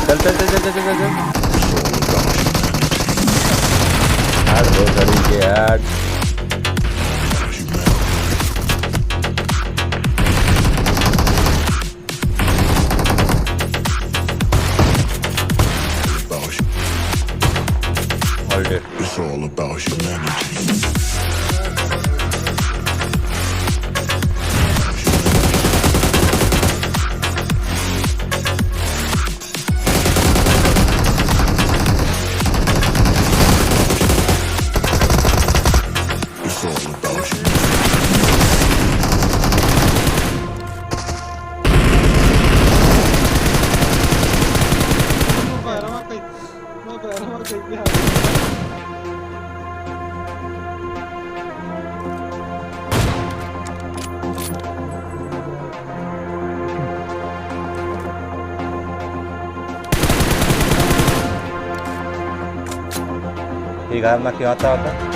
चल चल चल चल चल चल चल हाड दो गाड़ी के हाड It's all about humanity. It's all about humanity. ये घर में क्यों आता होता